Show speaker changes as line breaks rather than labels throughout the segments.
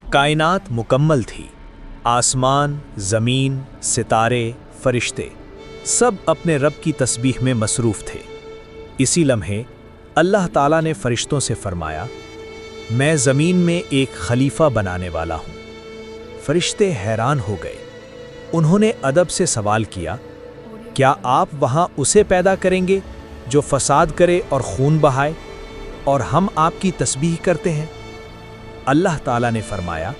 कायनात मुकम्मल थी। आसमान, ज़मीन, सितारे, फरिश्ते सब अपने रब की तस्बीह में मसरूफ़ थे। इसी लम्हे अल्लाह ताला ने फरिश्तों से फरमाया, मैं ज़मीन में एक खलीफा बनाने वाला हूँ। फरिश्ते हैरान हो गए। उन्होंने अदब से सवाल किया, क्या आप वहाँ उसे पैदा करेंगे जो फसाद करे और खून बहाए, और हम आपकी तस्बीह करते हैं? अल्लाह ताला ने फरमाया,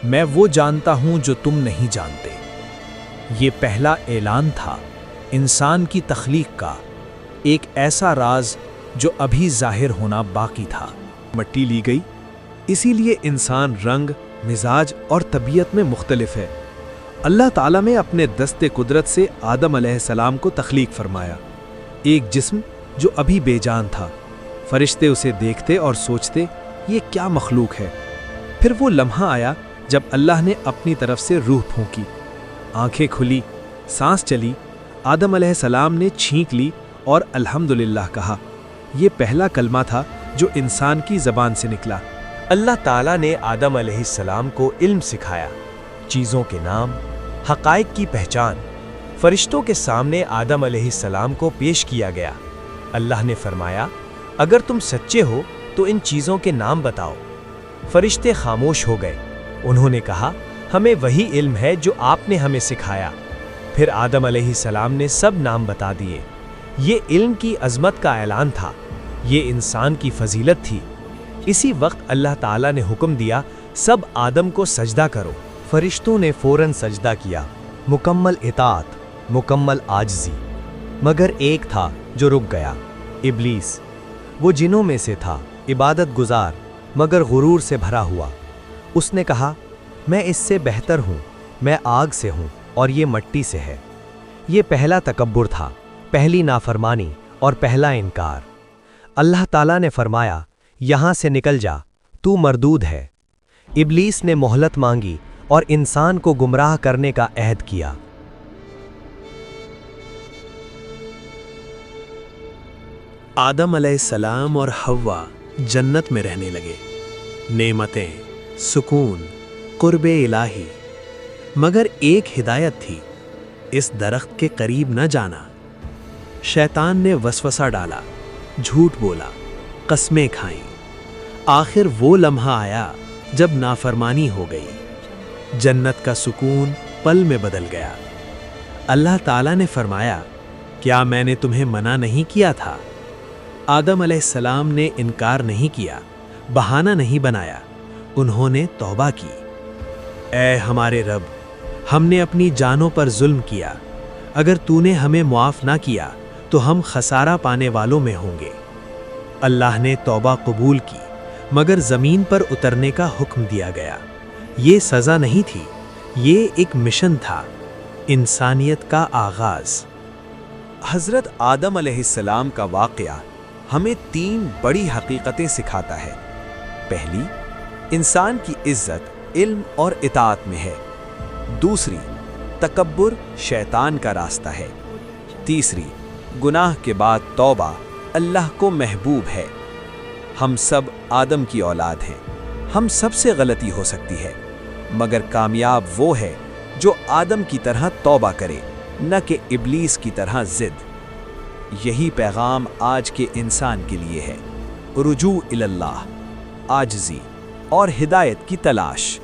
मैं वो जानता हूँ जो तुम नहीं जानते। ये पहला ऐलान था इंसान की तख्लीक का, एक ऐसा राज जो अभी जाहिर होना बाकी था।
मट्टी ली गई, इसीलिए इंसान रंग, मिजाज और तबीयत में मुख्तलिफ है। अल्लाह ताला ने अपने दस्ते कुदरत से आदम अलैहिस्सलाम को तख्लीक फरमाया, एक जिस्म जो अभी बेजान था। फरिश्ते उसे देखते और सोचते, ये क्या मखलूक है। फिर वो लम्हा आया जब अल्लाह ने अपनी तरफ से रूह फूंकी, आंखें खुली, सांस चली। आदम अलैहिस्सलाम ने छींक ली और अल्हम्दुलिल्लाह कहा। ये पहला कलमा था जो इंसान की ज़बान से निकला।
अल्लाह ताला ने आदम अलैहिस्सलाम को इल्म सिखाया, चीज़ों के नाम, हक़ाइक़ की पहचान। फरिश्तों के सामने आदम अलैहिस्सलाम को पेश किया गया। अल्लाह ने फरमाया, अगर तुम सच्चे हो तो इन चीज़ों के नाम बताओ। फरिश्ते खामोश हो गए। उन्होंने कहा, हमें वही इल्म है जो आपने हमें सिखाया। फिर आदम अलैहिस्सलाम ने सब नाम बता दिए। ये इल्म की अज़मत का ऐलान था, ये इंसान की फजीलत थी। इसी वक्त अल्लाह ताला ने हुक्म दिया, सब आदम को सजदा करो। फरिश्तों ने फौरन सजदा किया, मुकम्मल इताअत, मुकम्मल आजिज़ी। मगर एक था जो रुक गया, इब्लीस। वो जिन्नों में से था, इबादत गुजार मगर गुरूर से भरा हुआ। उसने कहा, मैं इससे बेहतर हूँ, मैं आग से हूँ और ये मट्टी से है। ये पहला तकब्बुर था, पहली नाफरमानी और पहला इनकार। अल्लाह ताला ने फरमाया, यहाँ से निकल जा, तू मरदूद है। इब्लीस ने मोहलत मांगी और इंसान को गुमराह करने का अहद किया।
आदम अलैहिस्सलाम और हव्वा जन्नत में रहने लगे। नेमतें, सुकून, कुर्बे इलाही। मगर एक हिदायत थी, इस दरख्त के करीब न जाना। शैतान ने वसवसा डाला, झूठ बोला, कस्में खाईं। आखिर वो लम्हा आया जब नाफरमानी हो गई। जन्नत का सुकून पल में बदल गया। अल्लाह ताला ने फरमाया, क्या मैंने तुम्हें मना नहीं किया था? आदम अलैहिस्सलाम ने इनकार नहीं किया, बहाना नहीं बनाया। उन्होंने तौबा की, ऐ हमारे रब, हमने अपनी जानों पर जुल्म किया। अगर तूने हमें मुआफ़ ना किया तो हम खसारा पाने वालों में होंगे। अल्लाह ने तौबा कबूल की, मगर ज़मीन पर उतरने का हुक्म दिया गया। ये सज़ा नहीं थी, ये एक मिशन था, इंसानियत का आगाज़।
हज़रत आदम अलैहिस्सलाम का वाक़या हमें 3 बड़ी हकीकतें सिखाता है। पहली, इंसान की इज्जत इल्म और इताअत में है। दूसरी, तकब्बुर शैतान का रास्ता है। तीसरी, गुनाह के बाद तौबा अल्लाह को महबूब है। हम सब आदम की औलाद हैं, हम सबसे गलती हो सकती है, मगर कामयाब वो है जो आदम की तरह तौबा करे, न कि इब्लीस की तरह जिद। यही पैगाम आज के इंसान के लिए है, रुजू इलल्लाह, आजिज़ी और हिदायत की तलाश।